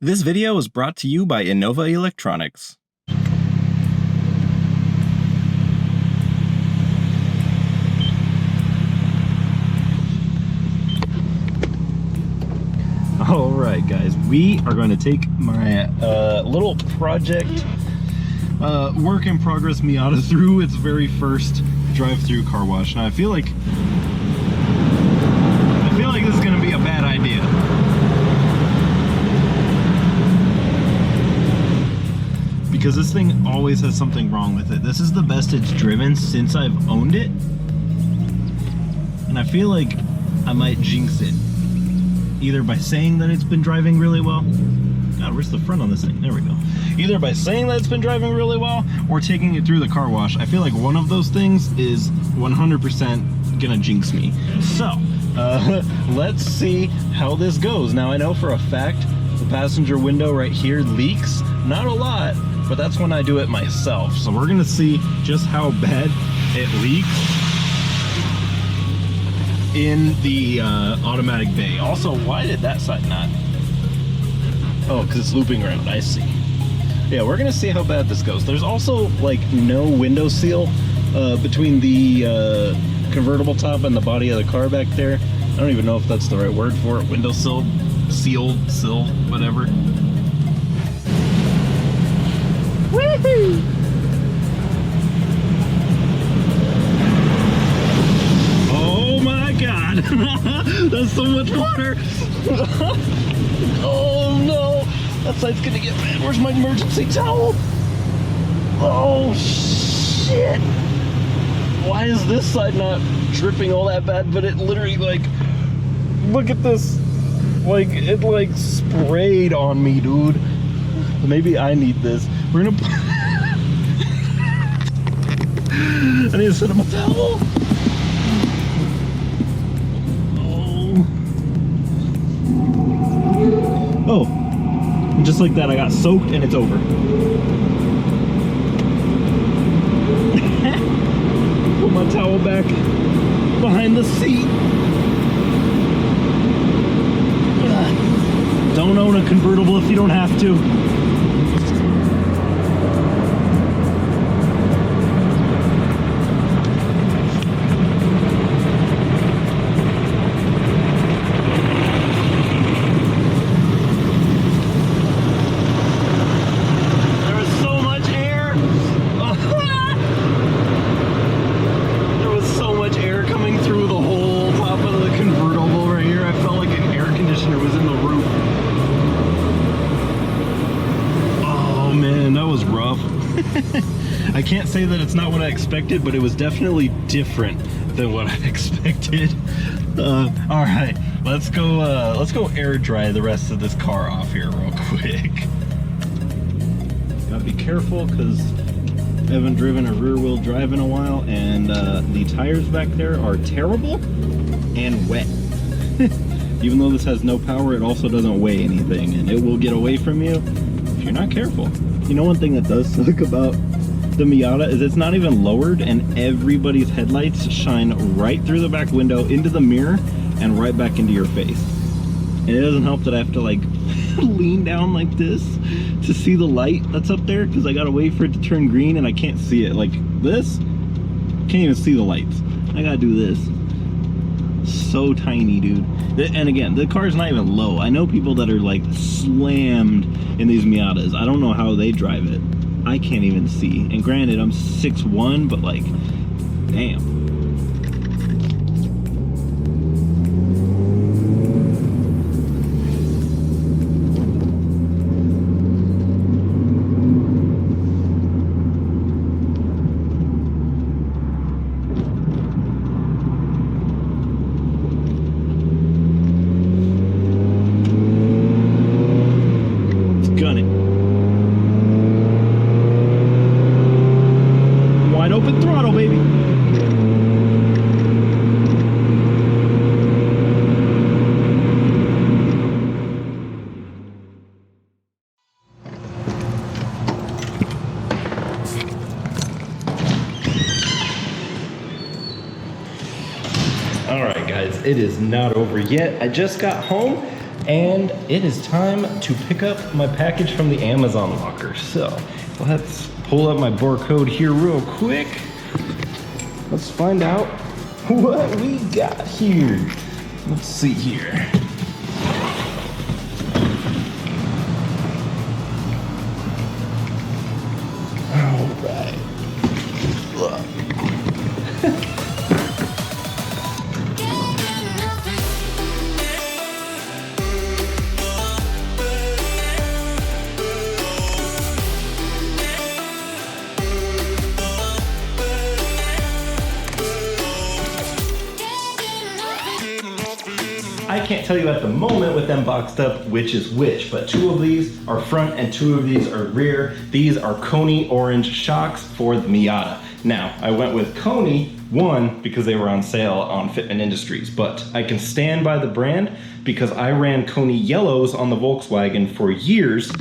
This video is brought to you by Innova Electronics. Alright guys, we are going to take my little project work in progress Miata through its very first drive-through car wash. Now I feel like this is going to be a bad idea. Because this thing always has something wrong with it. This is the best it's driven since I've owned it. And I feel like I might jinx it. Either by saying that it's been driving really well. God, where's the front on this thing? There we go. Either by saying that it's been driving really well or taking it through the car wash. I feel like one of those things is 100% gonna jinx me. So, let's see how this goes. Now I know for a fact the passenger window right here leaks. Not a lot, but that's when I do it myself. So we're gonna see just how bad it leaks in the automatic bay. Also, why did that side not? Oh, because it's looping around, I see. Yeah, we're gonna see how bad this goes. There's also like no window seal between the convertible top and the body of the car back there. I don't even know if that's the right word for it. Window sill, sill, whatever. Woohoo! Oh my god! That's so much water! Oh no! That side's gonna get bad. Where's my emergency towel? Oh shit! Why is this side not dripping all that bad? But it literally, like, look at this. Like, it like sprayed on me, dude. Maybe I need this. We're gonna I need to set up a towel. Oh, and just like that I got soaked and it's over. Put my towel back behind the seat. Don't own a convertible if you don't have to. I can't say that it's not what I expected, but it was definitely different than what I expected. All right, let's go air dry the rest of this car off here real quick. Gotta be careful because I haven't driven a rear wheel drive in a while, and the tires back there are terrible and wet. Even though this has no power, it also doesn't weigh anything, and it will get away from you if you're not careful. You know, one thing that does suck about the Miata is it's not even lowered, and everybody's headlights shine right through the back window into the mirror and right back into your face. And it doesn't help that I have to like lean down like this to see the light that's up there, because I gotta wait for it to turn green and I can't see it. Like this, can't even see the lights. I gotta do this. So tiny, dude. And again, the car's not even low. I know people that are like slammed in these Miatas. I don't know how they drive it. I can't even see. And granted, I'm 6'1", but like, damn. Open throttle, baby. All right, guys, it is not over yet. I just got home And it is time to pick up my package from the Amazon locker. So let's pull up my barcode here real quick. Let's find out what we got here. Let's see here. All right. Look. I can't tell you at the moment with them boxed up which is which, but 2 of these are front and 2 of these are rear. These are Coney orange shocks for the Miata. Now, I went with Coney, 1, because they were on sale on Fitment Industries, but I can stand by the brand because I ran Coney yellows on the Volkswagen for years.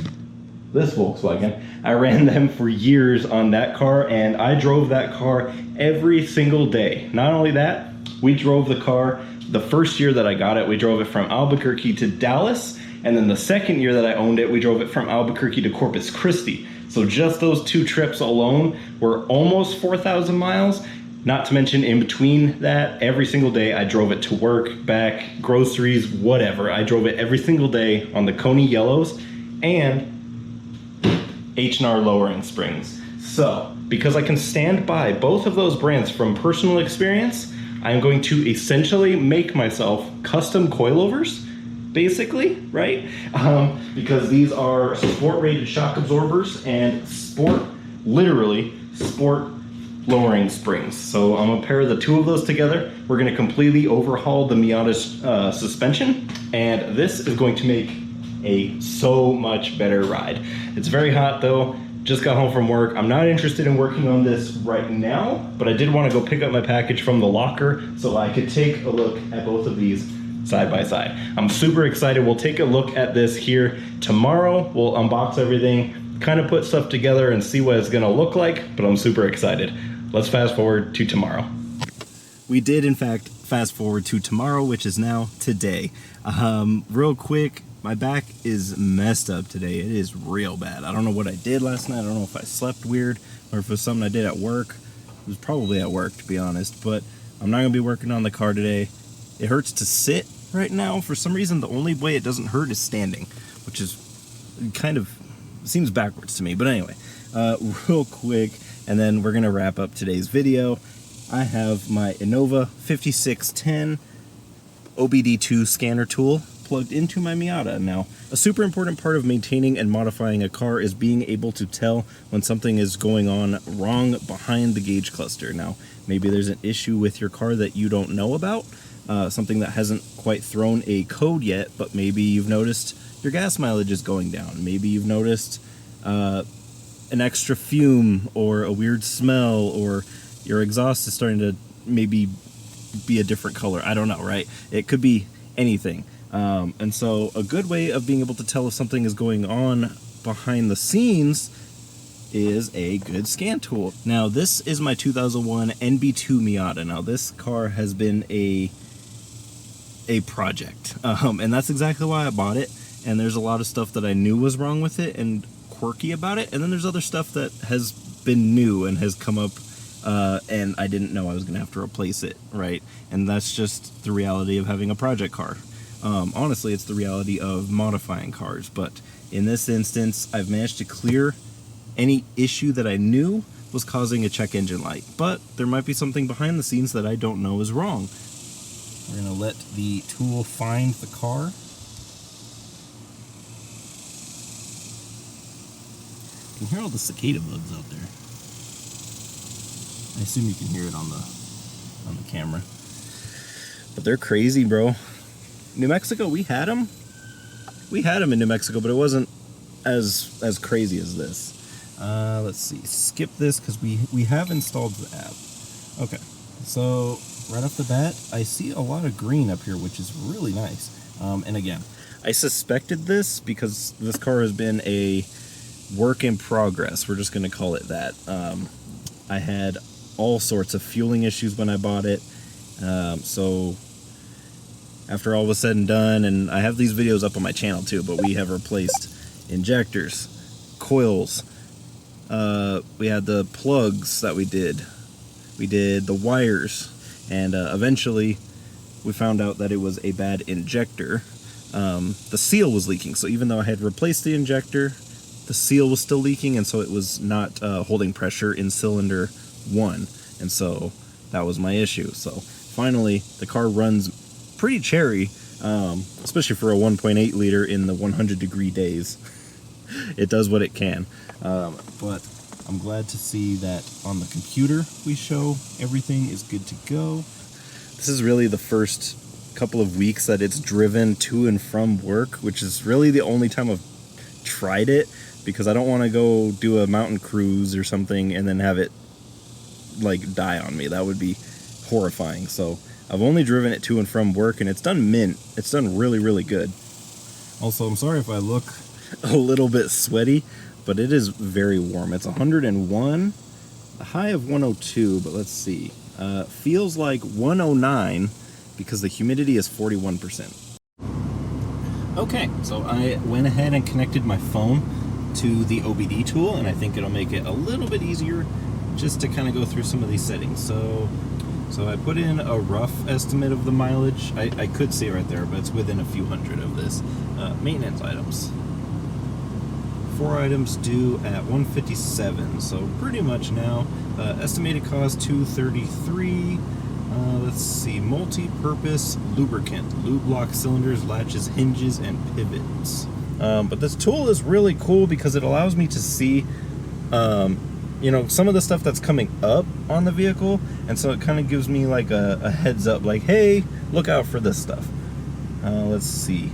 This Volkswagen, I ran them for years on that car, and I drove that car every single day. Not only that, we drove the car the first year that I got it, we drove it from Albuquerque to Dallas, and then the second year that I owned it, we drove it from Albuquerque to Corpus Christi. So just those 2 trips alone were almost 4,000 miles, not to mention in between that, every single day I drove it to work, back, groceries, whatever. I drove it every single day on the Coney yellows and H&R lowering springs. So, because I can stand by both of those brands from personal experience, I'm going to essentially make myself custom coilovers, basically, right? Because these are sport rated shock absorbers and literally sport lowering springs. So I'm gonna pair the 2 of those together. We're gonna completely overhaul the Miata's suspension, and this is going to make a so much better ride. It's very hot though. Just got home from work. I'm not interested in working on this right now, but I did want to go pick up my package from the locker so I could take a look at both of these side by side. I'm super excited. We'll take a look at this here tomorrow. We'll unbox everything, kind of put stuff together and see what it's gonna look like, but I'm super excited. Let's fast forward to tomorrow. We did in fact fast forward to tomorrow, which is now today. Real quick, my back is messed up today. It is real bad. I don't know what I did last night. I don't know if I slept weird or if it was something I did at work. It was probably at work, to be honest, but I'm not gonna be working on the car today. It hurts to sit right now. For some reason, the only way it doesn't hurt is standing, which is kind of seems backwards to me. But anyway, real quick, and then we're gonna wrap up today's video. I have my Innova 5610 OBD2 scanner tool plugged into my Miata. Now, a super important part of maintaining and modifying a car is being able to tell when something is going on wrong behind the gauge cluster. Now, maybe there's an issue with your car that you don't know about, something that hasn't quite thrown a code yet, but maybe you've noticed your gas mileage is going down. Maybe you've noticed an extra fume or a weird smell, or your exhaust is starting to maybe be a different color. I don't know, right? It could be anything. And so a good way of being able to tell if something is going on behind the scenes is a good scan tool. Now, this is my 2001 Nb2 Miata. Now, this car has been a project, and that's exactly why I bought it. And there's a lot of stuff that I knew was wrong with it and quirky about it, and then there's other stuff that has been new and has come up, and I didn't know I was gonna have to replace it, right? And that's just the reality of having a project car. Honestly, it's the reality of modifying cars, but in this instance, I've managed to clear any issue that I knew was causing a check engine light, but there might be something behind the scenes that I don't know is wrong. We're gonna let the tool find the car. You can hear all the cicada bugs out there. I assume you can hear it on the camera, but they're crazy, bro. New Mexico, we had them in New Mexico, but it wasn't as crazy as this. Let's see, skip this because we have installed the app. Okay, so right off the bat, I see a lot of green up here, which is really nice. And again, I suspected this because this car has been a work in progress. We're just going to call it that. I had all sorts of fueling issues when I bought it. So after all was said and done, and I have these videos up on my channel too, but we have replaced injectors, coils, we had the plugs that we did the wires, and eventually we found out that it was a bad injector. The seal was leaking, so even though I had replaced the injector, the seal was still leaking, and so it was not holding pressure in cylinder 1, and so that was my issue. So finally the car runs pretty cherry, especially for a 1.8 liter in the 100-degree days. It does what it can, but I'm glad to see that on the computer we show everything is good to go. This is really the first couple of weeks that it's driven to and from work, which is really the only time I've tried it, because I don't want to go do a mountain cruise or something and then have it like die on me. That would be horrifying. So I've only driven it to and from work, and it's done mint. It's done really, really good. Also, I'm sorry if I look a little bit sweaty, but it is very warm. It's 101, a high of 102, but let's see. Feels like 109 because the humidity is 41%. Okay, so I went ahead and connected my phone to the OBD tool, and I think it'll make it a little bit easier just to kind of go through some of these settings. So I put in a rough estimate of the mileage. I could see it right there, but it's within a few hundred of this. Maintenance items. 4 items due at 157, so pretty much now. Estimated cost 233. Let's see, multi-purpose lubricant, lube lock cylinders, latches, hinges, and pivots. But this tool is really cool because it allows me to see, you know, some of the stuff that's coming up on the vehicle, and so it kind of gives me like a heads up, like, hey, look out for this stuff. Let's see.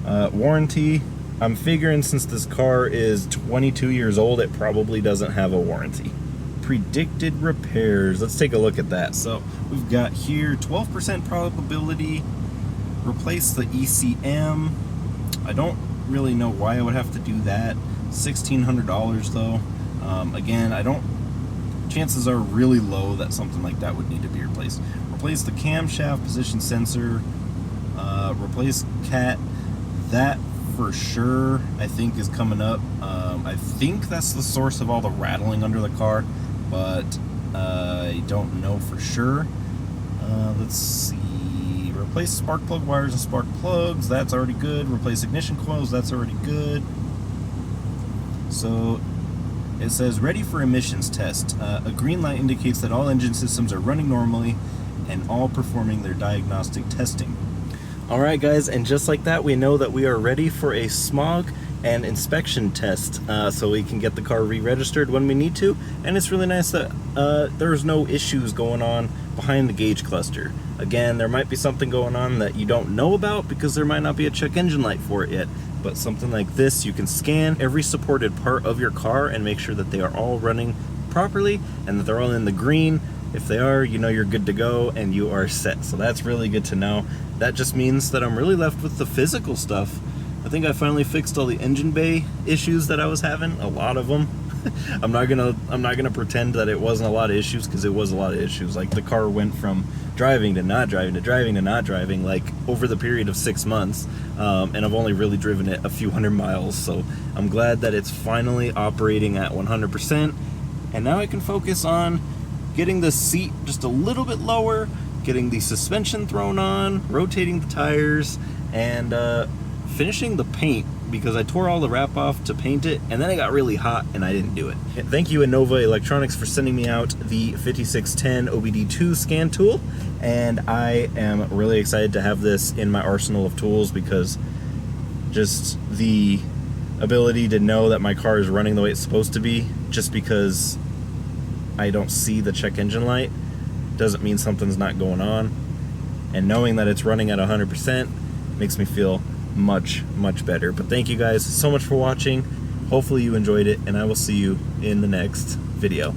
Warranty. I'm figuring since this car is 22 years old, it probably doesn't have a warranty. Predicted repairs. Let's take a look at that. So we've got here 12% probability. Replace the ECM. I don't really know why I would have to do that. $1,600 though. Again, chances are really low that something like that would need to be replaced. Replace the camshaft position sensor. Replace CAT. That for sure I think is coming up. I think that's the source of all the rattling under the car, but I don't know for sure. Let's see. Replace spark plug wires and spark plugs. That's already good. Replace ignition coils. That's already good. So it says ready for emissions test. A green light indicates that all engine systems are running normally and all performing their diagnostic testing. Alright guys, and just like that we know that we are ready for a smog and inspection test, so we can get the car re-registered when we need to. And it's really nice that there's no issues going on behind the gauge cluster. Again, there might be something going on that you don't know about because there might not be a check engine light for it yet, but something like this, you can scan every supported part of your car and make sure that they are all running properly and that they're all in the green. If they are, you know you're good to go and you are set. So that's really good to know. That just means that I'm really left with the physical stuff. I think I finally fixed all the engine bay issues that I was having, a lot of them. I'm not gonna pretend that it wasn't a lot of issues, because it was a lot of issues. Like the car went from driving to not driving to driving to not driving, like over the period of 6 months, and I've only really driven it a few hundred miles. So I'm glad that it's finally operating at 100%, and now I can focus on getting the seat just a little bit lower, getting the suspension thrown on, rotating the tires, and finishing the paint, because I tore all the wrap off to paint it and then it got really hot and I didn't do it. Thank you Innova Electronics for sending me out the 5610 OBD2 scan tool, and I am really excited to have this in my arsenal of tools, because just the ability to know that my car is running the way it's supposed to be, just because I don't see the check engine light doesn't mean something's not going on, and knowing that it's running at 100% makes me feel much better. But thank you guys so much for watching. Hopefully you enjoyed it, and I will see you in the next video.